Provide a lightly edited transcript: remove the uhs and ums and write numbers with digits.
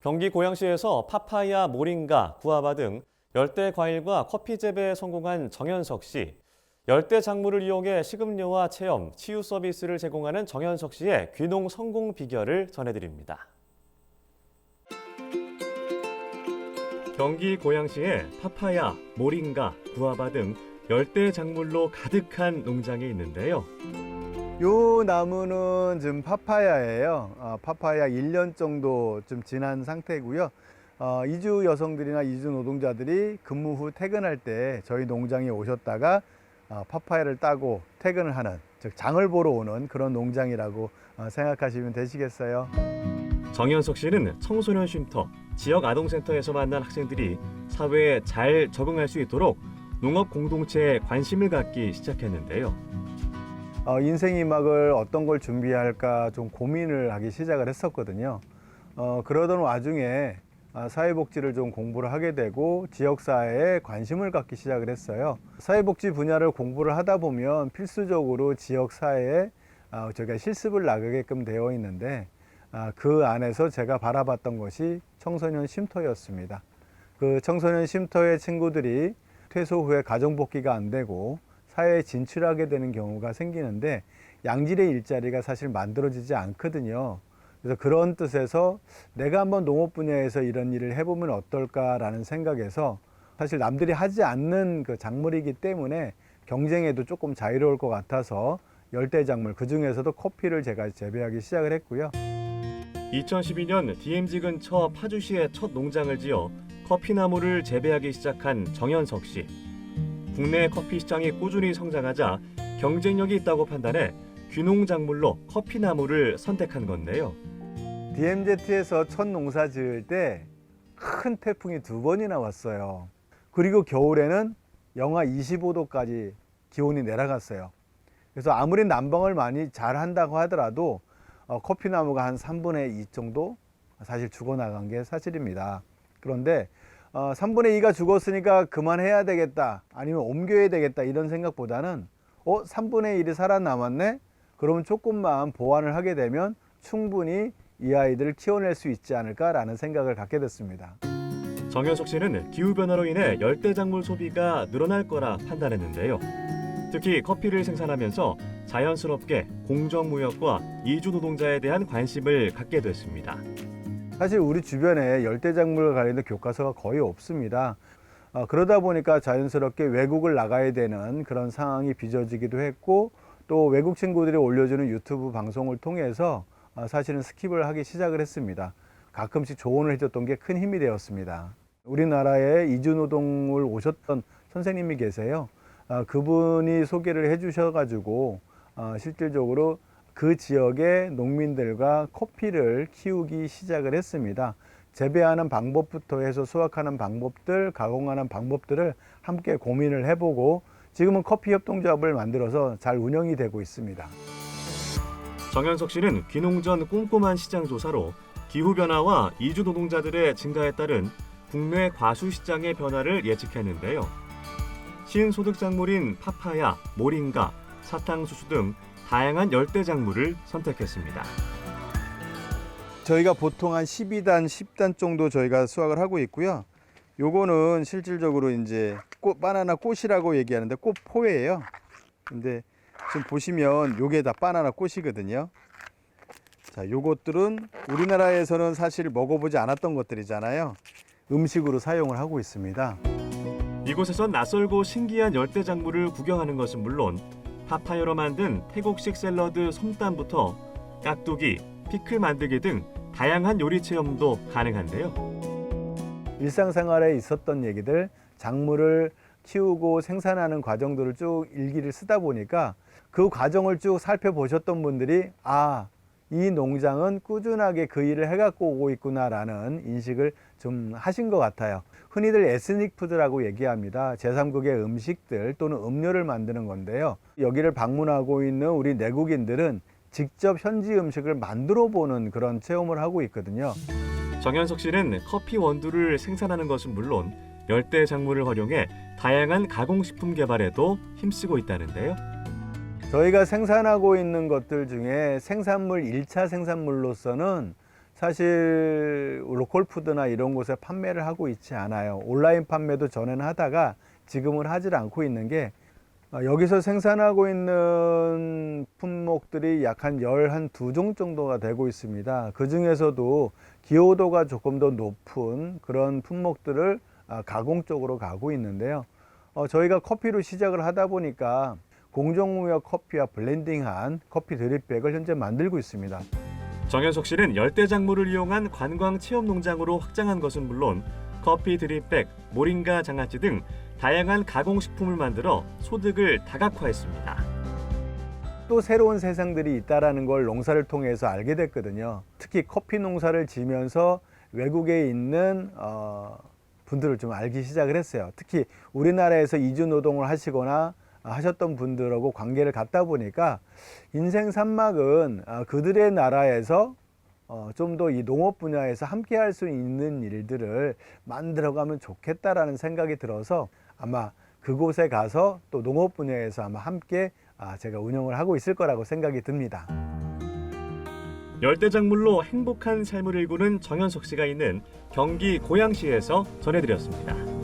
경기 고양시에서 파파야, 모링가, 구아바 등 열대 과일과 커피 재배에 성공한 정현석 씨. 열대 작물을 이용해 식음료와 체험, 치유 서비스를 제공하는 정현석 씨의 귀농 성공 비결을 전해드립니다. 경기 고양시에 파파야, 모링가, 구아바 등 열대 작물로 가득한 농장이 있는데요. 요 나무는 지금 파파야예요. 파파야 1년 정도 좀 지난 상태고요. 이주 여성들이나 이주 노동자들이 근무 후 퇴근할 때 저희 농장에 오셨다가 파파야를 따고 퇴근을 하는, 즉 장을 보러 오는 그런 농장이라고 생각하시면 되시겠어요. 정현석 씨는 청소년 쉼터, 지역 아동센터에서 만난 학생들이 사회에 잘 적응할 수 있도록 농업 공동체에 관심을 갖기 시작했는데요. 인생 이막을 어떤 걸 준비할까 좀 고민을 하기 시작을 했었거든요. 그러던 와중에 사회복지를 좀 공부를 하게 되고 지역사회에 관심을 갖기 시작을 했어요. 사회복지 분야를 공부를 하다 보면 필수적으로 지역사회에 저희가 실습을 나가게끔 되어 있는데 그 안에서 제가 바라봤던 것이 청소년 쉼터였습니다. 그 청소년 쉼터의 친구들이 퇴소 후에 가정복귀가 안 되고 사회에 진출하게 되는 경우가 생기는데 양질의 일자리가 사실 만들어지지 않거든요. 그래서 그런 뜻에서 내가 한번 농업 분야에서 이런 일을 해보면 어떨까라는 생각에서 사실 남들이 하지 않는 그 작물이기 때문에 경쟁에도 조금 자유로울 것 같아서 열대작물, 그중에서도 커피를 제가 재배하기 시작을 했고요. 2012년 DMZ 근처 파주시에 첫 농장을 지어 커피나무를 재배하기 시작한 정현석 씨. 국내 커피 시장이 꾸준히 성장하자 경쟁력이 있다고 판단해 귀농작물로 커피나무를 선택한 건데요. DMZ에서 첫 농사 지을 때 큰 태풍이 2번이나 왔어요. 그리고 겨울에는 영하 25도까지 기온이 내려갔어요. 그래서 아무리 난방을 많이 잘 한다고 하더라도 커피나무가 한 3분의 2 정도 사실 죽어나간 게 사실입니다. 그런데 3분의 2가 죽었으니까 그만해야 되겠다, 아니면 옮겨야 되겠다 이런 생각보다는 3분의 1이 살아남았네? 그러면 조금만 보완을 하게 되면 충분히 이 아이들을 키워낼 수 있지 않을까라는 생각을 갖게 됐습니다. 정현석 씨는 기후변화로 인해 열대작물 소비가 늘어날 거라 판단했는데요. 특히 커피를 생산하면서 자연스럽게 공정무역과 이주 노동자에 대한 관심을 갖게 됐습니다. 사실 우리 주변에 열대작물 관련된 교과서가 거의 없습니다. 그러다 보니까 자연스럽게 외국을 나가야 되는 그런 상황이 빚어지기도 했고, 또 외국 친구들이 올려주는 유튜브 방송을 통해서 사실은 스킵을 하기 시작을 했습니다. 가끔씩 조언을 해줬던 게 큰 힘이 되었습니다. 우리나라에 이주노동을 오셨던 선생님이 계세요. 그분이 소개를 해주셔가지고 실질적으로 그 지역의 농민들과 커피를 키우기 시작을 했습니다. 재배하는 방법부터 해서 수확하는 방법들, 가공하는 방법들을 함께 고민을 해보고 지금은 커피 협동조합을 만들어서 잘 운영이 되고 있습니다. 정현석 씨는 귀농 전 꼼꼼한 시장 조사로 기후변화와 이주 노동자들의 증가에 따른 국내 과수 시장의 변화를 예측했는데요. 신소득작물인 파파야, 모링가, 사탕수수 등 다양한 열대작물을 선택했습니다. 저희가 보통 한 12단, 10단 정도 저희가 수확을 하고 있고요. 요거는 실질적으로 이제 바나나 꽃이라고 얘기하는데 꽃포예요. 근데 지금 보시면 요게 다 바나나 꽃이거든요. 자, 요것들은 우리나라에서는 사실 먹어보지 않았던 것들이잖아요. 음식으로 사용을 하고 있습니다. 이곳에선 낯설고 신기한 열대작물을 구경하는 것은 물론 파파야로 만든 태국식 샐러드 솜땀부터 깍두기, 피클 만들기 등 다양한 요리 체험도 가능한데요. 일상생활에 있었던 얘기들, 작물을 키우고 생산하는 과정들을 쭉 일기를 쓰다 보니까 그 과정을 쭉 살펴보셨던 분들이 이 농장은 꾸준하게 그 일을 해갖고 오고 있구나라는 인식을 좀 하신 것 같아요. 흔히들 에스닉 푸드라고 얘기합니다. 제3국의 음식들 또는 음료를 만드는 건데요. 여기를 방문하고 있는 우리 내국인들은 직접 현지 음식을 만들어 보는 그런 체험을 하고 있거든요. 정현석 씨는 커피 원두를 생산하는 것은 물론 열대 작물을 활용해 다양한 가공식품 개발에도 힘쓰고 있다는데요. 저희가 생산하고 있는 것들 중에 생산물 1차 생산물로서는 사실 로컬푸드나 이런 곳에 판매를 하고 있지 않아요. 온라인 판매도 전에는 하다가 지금은 하질 않고 있는 게 여기서 생산하고 있는 품목들이 약 한 12종 정도가 되고 있습니다. 그 중에서도 기호도가 조금 더 높은 그런 품목들을 가공 쪽으로 가고 있는데요. 저희가 커피로 시작을 하다 보니까 공정무역 커피와 블렌딩한 커피 드립백을 현재 만들고 있습니다. 정현석 씨는 열대작물을 이용한 관광 체험 농장으로 확장한 것은 물론 커피 드립백, 모링가 장아찌 등 다양한 가공식품을 만들어 소득을 다각화했습니다. 또 새로운 세상들이 있다는 걸 농사를 통해서 알게 됐거든요. 특히 커피 농사를 지면서 외국에 있는 분들을 좀 알기 시작을 했어요. 특히 우리나라에서 이주 노동을 하시거나 하셨던 분들하고 관계를 갖다 보니까 인생 산막은 그들의 나라에서 좀 더 이 농업 분야에서 함께 할 수 있는 일들을 만들어가면 좋겠다라는 생각이 들어서 아마 그곳에 가서 또 농업 분야에서 아마 함께 제가 운영을 하고 있을 거라고 생각이 듭니다. 열대작물로 행복한 삶을 일구는 정현석 씨가 있는 경기 고양시에서 전해드렸습니다.